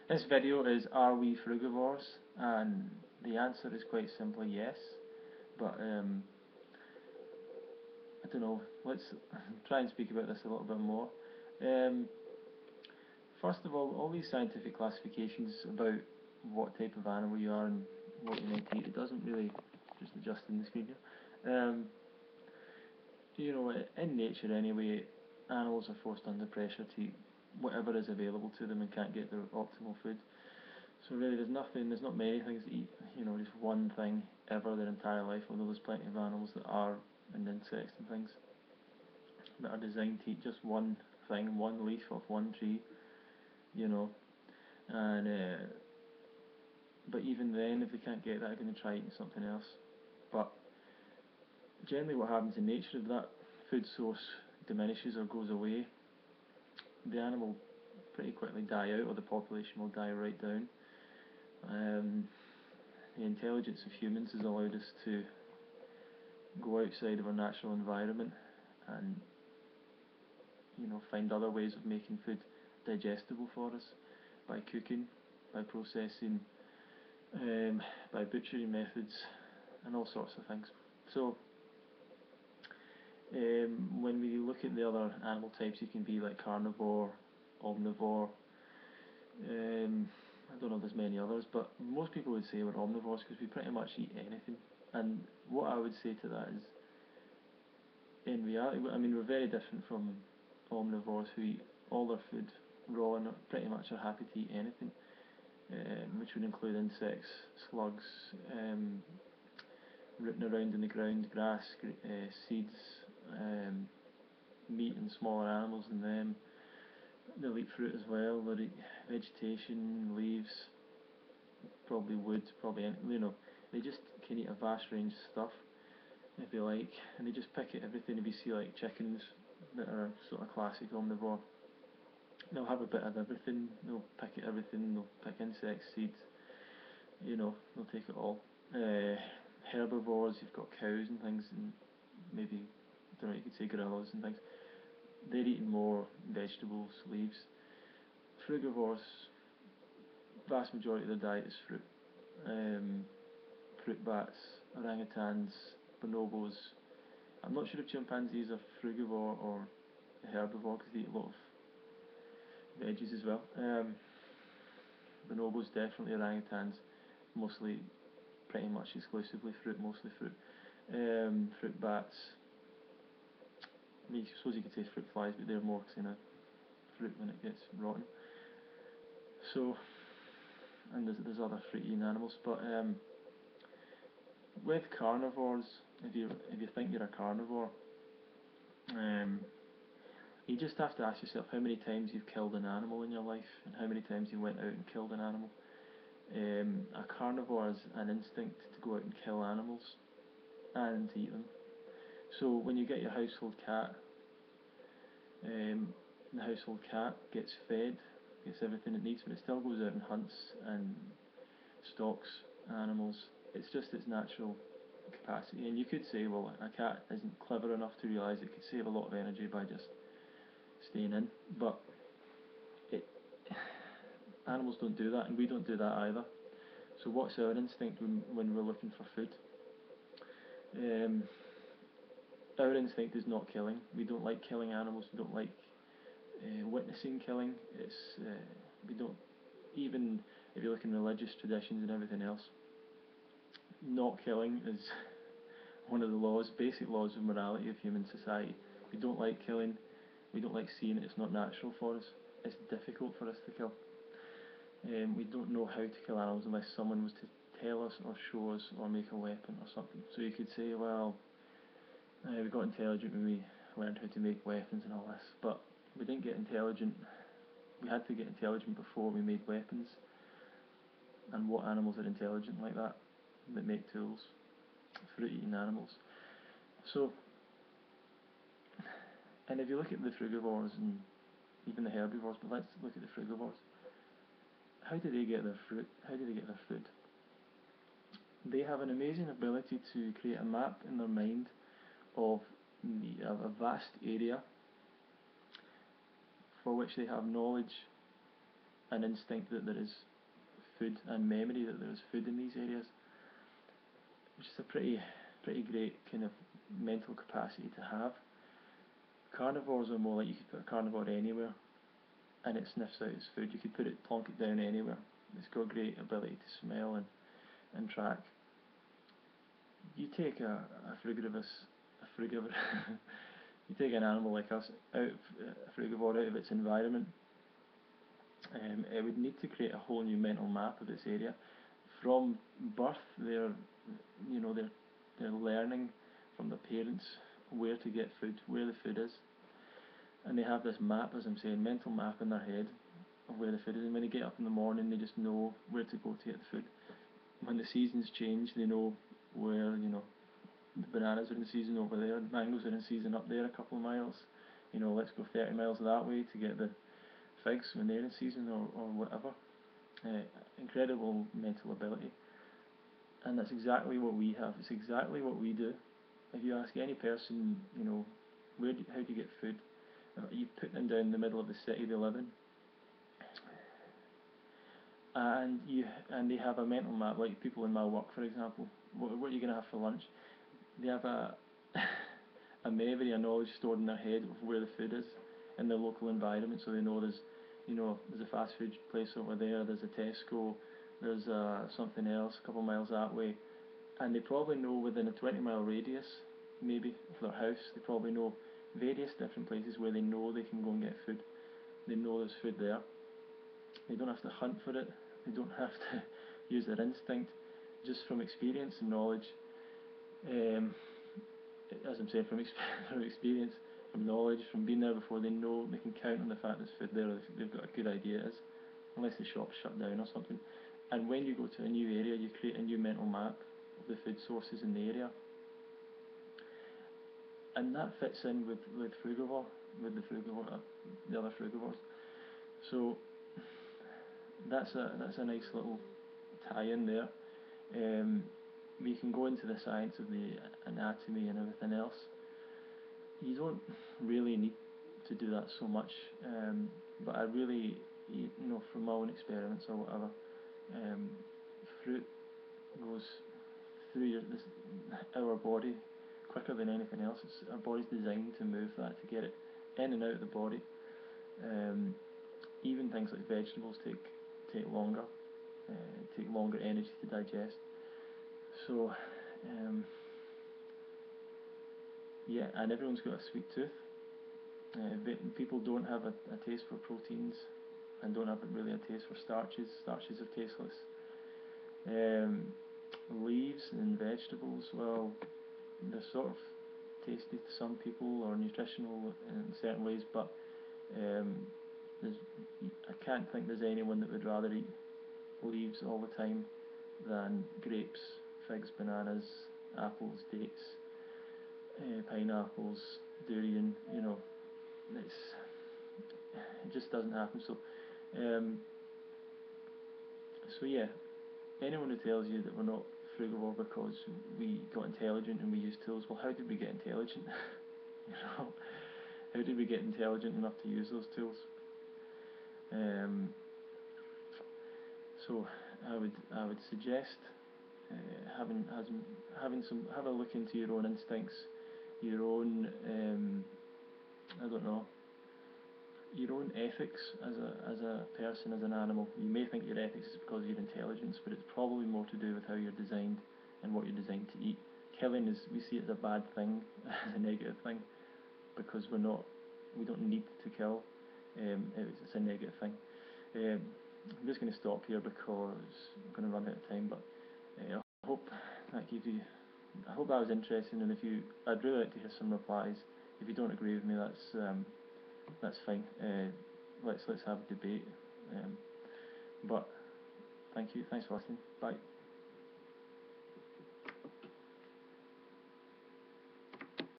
This video is, are we frugivores? And the answer is quite simply yes, but I don't know, let's try and speak about this a little bit more. Um, First of all these scientific classifications about what type of animal you are and what you might eat, it doesn't really, just adjusting the screen here, in nature anyway, animals are forced under pressure to eat whatever is available to them and can't get their optimal food. So really there's not many things to eat, just one thing ever their entire life, although there's plenty of animals that are, and insects and things, that are designed to eat just one thing, one leaf off one tree, you know, and but even then, if they can't get that, they're going to try eating something else. But generally what happens in nature, if that food source diminishes or goes away, the animal will pretty quickly die out, or the population will die right down. The intelligence of humans has allowed us to go outside of our natural environment and find other ways of making food digestible for us, by cooking, by processing, by butchery methods, and all sorts of things. So when we look at the other animal types, you can be like carnivore, omnivore, I don't know if there's many others, but most people would say we're omnivores because we pretty much eat anything. And what I would say to that is, in reality, I mean, we're very different from omnivores who eat all their food raw and pretty much are happy to eat anything, which would include insects, slugs, rooting around in the ground, grass, seeds, meat and smaller animals than them. They'll eat fruit as well, they'll eat vegetation, leaves, probably wood, probably they just can eat a vast range of stuff if they like, and they just pick at everything. If you see like chickens that are sort of classic omnivore, they'll have a bit of everything, they'll pick at everything, they'll pick insects, seeds, they'll take it all. Herbivores, you've got cows and things, and maybe, I don't know, you could say gorillas and things, they're eating more vegetables, leaves. Frugivores, vast majority of their diet is fruit. Fruit bats, orangutans, bonobos. I'm not sure if chimpanzees are frugivore or herbivore because they eat a lot of veggies as well. Bonobos definitely, orangutans mostly, pretty much exclusively fruit, mostly fruit. Fruit bats, I mean, I suppose you could say fruit flies, but they're more kind of fruit when it gets rotten. So, and there's other fruit-eating animals, but with carnivores, if you think you're a carnivore, you just have to ask yourself how many times you've killed an animal in your life, and how many times you went out and killed an animal. A carnivore has an instinct to go out and kill animals and to eat them. So when you get your household cat, the household cat gets fed, gets everything it needs, but it still goes out and hunts and stalks animals. It's just its natural capacity. And you could say, well, a cat isn't clever enough to realise it could save a lot of energy by just staying in, but animals don't do that, and we don't do that either. So what's our instinct when we're looking for food? Our instinct is not killing. We don't like killing animals. We don't like witnessing killing. We don't, even if you look in religious traditions and everything else, not killing is one of the laws, basic laws of morality of human society. We don't like killing. We don't like seeing it. It's not natural for us. It's difficult for us to kill. We don't know how to kill animals unless someone was to tell us or show us or make a weapon or something. So you could say, well, we got intelligent when we learned how to make weapons and all this, but we didn't get intelligent. We had to get intelligent before we made weapons. And what animals are intelligent like that make tools? Fruit-eating animals. So, and if you look at the frugivores and even the herbivores, but let's look at the frugivores. How do they get their fruit? How do they get their food? They have an amazing ability to create a map in their mind of a vast area for which they have knowledge an instinct that there is food and memory that there is food in these areas, which is a pretty great kind of mental capacity to have. Carnivores are more like you could put a carnivore anywhere and it sniffs out its food. You could put it, plonk it down anywhere. It's got great ability to smell and track. You take a frugivore, you take an animal like us out of a frugivore out of its environment, it would need to create a whole new mental map of its area. From birth, they're learning from their parents where to get food, where the food is, and they have this map, as I'm saying, mental map in their head of where the food is. And when they get up in the morning, they just know where to go to get the food. When the seasons change, they know where the bananas are in season over there, the mangoes are in season up there a couple of miles. Let's go 30 miles that way to get the figs when they're in season, or whatever. Incredible mental ability, and that's exactly what we have. It's exactly what we do. If you ask any person, how do you get food? You put them down in the middle of the city they live in, and they have a mental map. Like people in my work, for example, what are you going to have for lunch? They have a a memory, a knowledge stored in their head of where the food is in their local environment, so they know there's a fast food place over there, there's a Tesco, there's something else a couple of miles that way, and they probably know within a 20-mile radius, maybe, of their house, they probably know various different places where they know they can go and get food. They know there's food there. They don't have to hunt for it. They don't have to use their instinct. Just from experience and knowledge, as I'm saying, from experience, from knowledge, from being there before, they know they can count on the fact there's food there. They've got a good idea it is, unless the shop's shut down or something. And when you go to a new area, you create a new mental map of the food sources in the area, and that fits in with frugivore, the other frugivores. So that's a nice little tie-in there. We can go into the science of the anatomy and everything else. You don't really need to do that so much, but I really, from my own experiments or whatever, fruit goes through our body quicker than anything else. Our body's designed to move that, to get it in and out of the body. Even things like vegetables take longer, take longer energy to digest. So, yeah, and everyone's got a sweet tooth. People don't have a taste for proteins and don't have really a taste for starches. Starches are tasteless. Leaves and vegetables, well, they're sort of tasty to some people or nutritional in certain ways, but I can't think there's anyone that would rather eat leaves all the time than grapes, figs, bananas, apples, dates, pineapples, durian. It just doesn't happen. So yeah, anyone who tells you that we're not frugivore because we got intelligent and we use tools, well, how did we get intelligent? How did we get intelligent enough to use those tools? So I would suggest have a look into your own instincts, your own I don't know, your own ethics as a person, as an animal. You may think your ethics is because of your intelligence, but it's probably more to do with how you're designed and what you're designed to eat. Killing we see it as a bad thing, as a negative thing, because we don't need to kill. It's a negative thing. I'm just going to stop here because I'm going to run out of time. But I hope that gave you. I hope that was interesting. And I'd really like to hear some replies. If you don't agree with me, that's fine. Let's have a debate. But thank you. Thanks for listening. Bye.